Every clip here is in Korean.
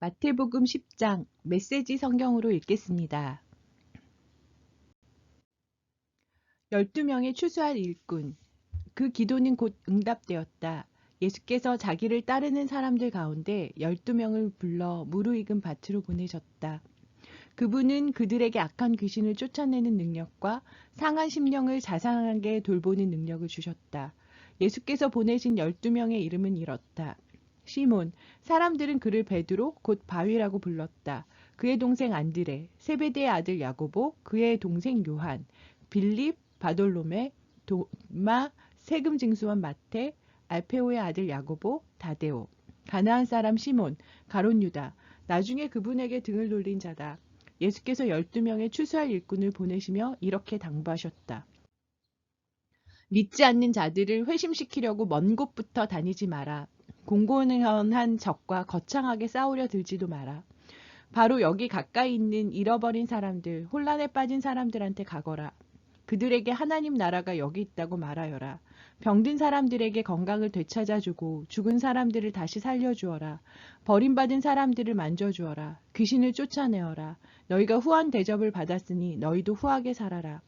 마태복음 10장 메시지 성경으로 읽겠습니다. 12명의 추수할 일꾼. 그 기도는 곧 응답되었다. 예수께서 자기를 따르는 사람들 가운데 12명을 불러 무르익은 밭으로 보내셨다. 그분은 그들에게 악한 귀신을 쫓아내는 능력과 상한 심령을 자상하게 돌보는 능력을 주셨다. 예수께서 보내신 12명의 이름은 이렇다. 시몬, 사람들은 그를 베드로 곧 바위라고 불렀다. 그의 동생 안드레, 세베대의 아들 야고보, 그의 동생 요한, 빌립, 바돌로메, 도마, 세금 징수원 마태, 알페오의 아들 야고보, 다데오, 가나안 사람 시몬, 가롯 유다, 나중에 그분에게 등을 돌린 자다. 예수께서 12명의 추수할 일꾼을 보내시며 이렇게 당부하셨다. 믿지 않는 자들을 회심시키려고 먼 곳부터 다니지 마라. 공공연한 적과 거창하게 싸우려 들지도 마라. 바로 여기 가까이 있는 잃어버린 사람들, 혼란에 빠진 사람들한테 가거라. 그들에게 하나님 나라가 여기 있다고 말하여라. 병든 사람들에게 건강을 되찾아주고 죽은 사람들을 다시 살려주어라. 버림받은 사람들을 만져주어라. 귀신을 쫓아내어라. 너희가 후한 대접을 받았으니 너희도 후하게 살아라.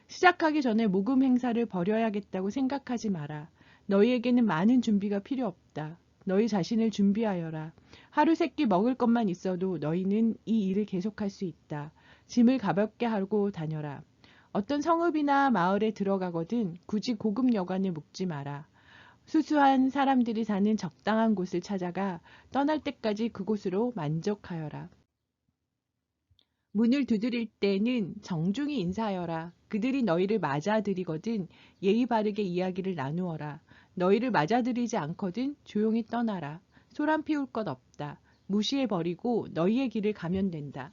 시작하기 전에 모금 행사를 벌여야겠다고 생각하지 마라. 너희에게는 많은 준비가 필요 없다. 너희 자신을 준비하여라. 하루 세끼 먹을 것만 있어도 너희는 이 일을 계속할 수 있다. 짐을 가볍게 하고 다녀라. 어떤 성읍이나 마을에 들어가거든 굳이 고급 여관에 묵지 마라. 수수한 사람들이 사는 적당한 곳을 찾아가 떠날 때까지 그곳으로 만족하여라. 문을 두드릴 때는 정중히 인사하여라. 그들이 너희를 맞아들이거든 예의 바르게 이야기를 나누어라. 너희를 맞아들이지 않거든 조용히 떠나라. 소란 피울 것 없다. 무시해버리고 너희의 길을 가면 된다.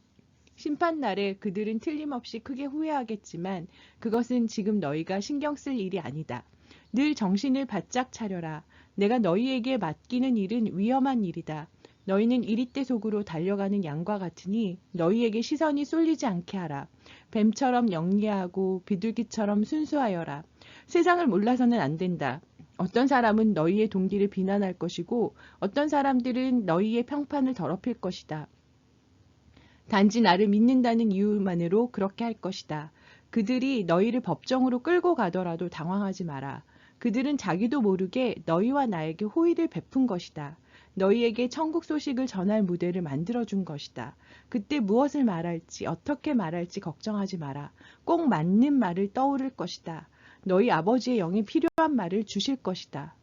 심판날에 그들은 틀림없이 크게 후회하겠지만 그것은 지금 너희가 신경 쓸 일이 아니다. 늘 정신을 바짝 차려라. 내가 너희에게 맡기는 일은 위험한 일이다. 너희는 이리떼 속으로 달려가는 양과 같으니 너희에게 시선이 쏠리지 않게 하라. 뱀처럼 영리하고 비둘기처럼 순수하여라. 세상을 몰라서는 안 된다. 어떤 사람은 너희의 동기를 비난할 것이고 어떤 사람들은 너희의 평판을 더럽힐 것이다. 단지 나를 믿는다는 이유만으로 그렇게 할 것이다. 그들이 너희를 법정으로 끌고 가더라도 당황하지 마라. 그들은 자기도 모르게 너희와 나에게 호의를 베푼 것이다. 너희에게 천국 소식을 전할 무대를 만들어준 것이다. 그때 무엇을 말할지 어떻게 말할지 걱정하지 마라. 꼭 맞는 말을 떠오를 것이다. 너희 아버지의 영이 필요한 말을 주실 것이다.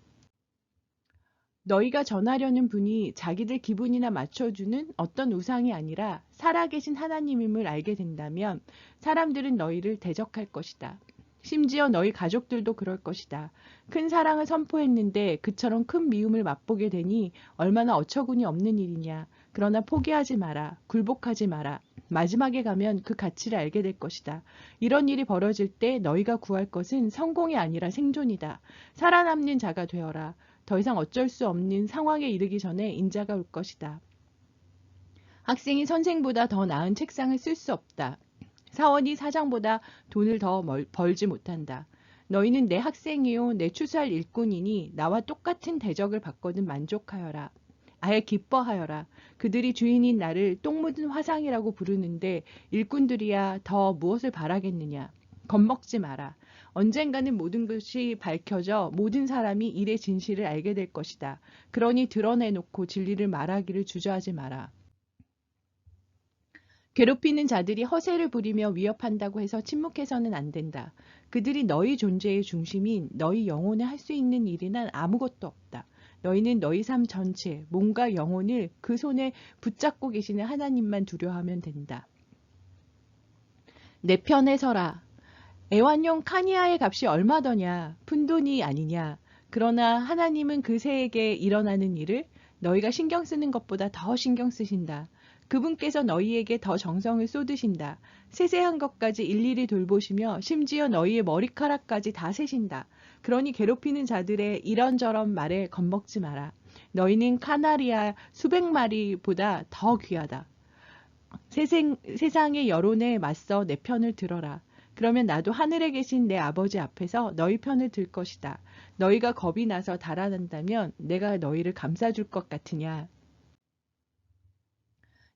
너희가 전하려는 분이 자기들 기분이나 맞춰주는 어떤 우상이 아니라 살아계신 하나님임을 알게 된다면 사람들은 너희를 대적할 것이다. 심지어 너희 가족들도 그럴 것이다. 큰 사랑을 선포했는데 그처럼 큰 미움을 맛보게 되니 얼마나 어처구니 없는 일이냐. 그러나 포기하지 마라. 굴복하지 마라. 마지막에 가면 그 가치를 알게 될 것이다. 이런 일이 벌어질 때 너희가 구할 것은 성공이 아니라 생존이다. 살아남는 자가 되어라. 더 이상 어쩔 수 없는 상황에 이르기 전에 인자가 올 것이다. 학생이 선생보다 더 나은 책상을 쓸 수 없다. 사원이 사장보다 돈을 더 벌지 못한다. 너희는 내 학생이요 내 추수할 일꾼이니 나와 똑같은 대접을 받거든 만족하여라. 아예 기뻐하여라. 그들이 주인인 나를 똥 묻은 화상이라고 부르는데 일꾼들이야 더 무엇을 바라겠느냐. 겁먹지 마라. 언젠가는 모든 것이 밝혀져 모든 사람이 일의 진실을 알게 될 것이다. 그러니 드러내놓고 진리를 말하기를 주저하지 마라. 괴롭히는 자들이 허세를 부리며 위협한다고 해서 침묵해서는 안 된다. 그들이 너희 존재의 중심인 너희 영혼에 할 수 있는 일이란 아무것도 없다. 너희는 너희 삶 전체, 몸과 영혼을 그 손에 붙잡고 계시는 하나님만 두려워하면 된다. 내 편에 서라. 애완용 카니아의 값이 얼마더냐? 푼돈이 아니냐? 그러나 하나님은 그 새에게 일어나는 일을 너희가 신경 쓰는 것보다 더 신경 쓰신다. 그분께서 너희에게 더 정성을 쏟으신다. 세세한 것까지 일일이 돌보시며 심지어 너희의 머리카락까지 다 세신다. 그러니 괴롭히는 자들의 이런저런 말에 겁먹지 마라. 너희는 카나리아 수백 마리보다 더 귀하다. 세상의 여론에 맞서 내 편을 들어라. 그러면 나도 하늘에 계신 내 아버지 앞에서 너희 편을 들 것이다. 너희가 겁이 나서 달아난다면 내가 너희를 감싸줄 것 같으냐.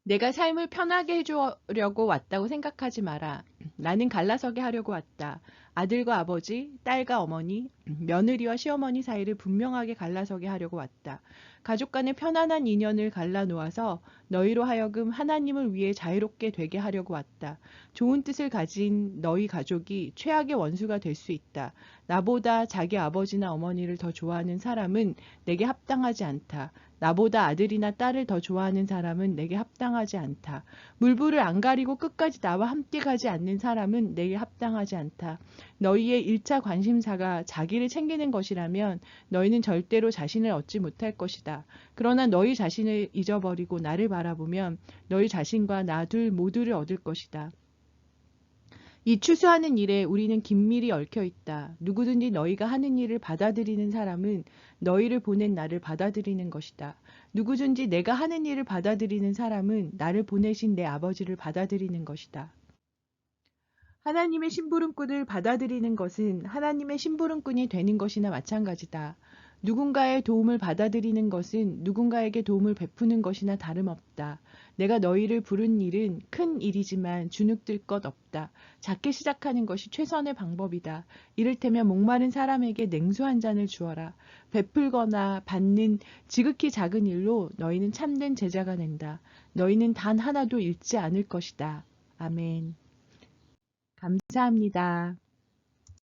내가 삶을 편하게 해주려고 왔다고 생각하지 마라. 나는 갈라서게 하려고 왔다. 아들과 아버지, 딸과 어머니, 며느리와 시어머니 사이를 분명하게 갈라서게 하려고 왔다. 가족 간의 편안한 인연을 갈라놓아서 너희로 하여금 하나님을 위해 자유롭게 되게 하려고 왔다. 좋은 뜻을 가진 너희 가족이 최악의 원수가 될 수 있다. 나보다 자기 아버지나 어머니를 더 좋아하는 사람은 내게 합당하지 않다. 나보다 아들이나 딸을 더 좋아하는 사람은 내게 합당하지 않다. 물불을 안 가리고 끝까지 나와 함께 가지 않는 사람은 내게 합당하지 않다. 너희의 1차 관심사가 자기를 챙기는 것이라면 너희는 절대로 자신을 얻지 못할 것이다. 그러나 너희 자신을 잊어버리고 나를 바라보면 너희 자신과 나 둘 모두를 얻을 것이다. 이 추수하는 일에 우리는 긴밀히 얽혀 있다. 누구든지 너희가 하는 일을 받아들이는 사람은 너희를 보낸 나를 받아들이는 것이다. 누구든지 내가 하는 일을 받아들이는 사람은 나를 보내신 내 아버지를 받아들이는 것이다. 하나님의 심부름꾼을 받아들이는 것은 하나님의 심부름꾼이 되는 것이나 마찬가지다. 누군가의 도움을 받아들이는 것은 누군가에게 도움을 베푸는 것이나 다름없다. 내가 너희를 부른 일은 큰 일이지만 주눅들 것 없다. 작게 시작하는 것이 최선의 방법이다. 이를테면 목마른 사람에게 냉수 한 잔을 주어라. 베풀거나 받는 지극히 작은 일로 너희는 참된 제자가 된다. 너희는 단 하나도 잃지 않을 것이다. 아멘. 감사합니다.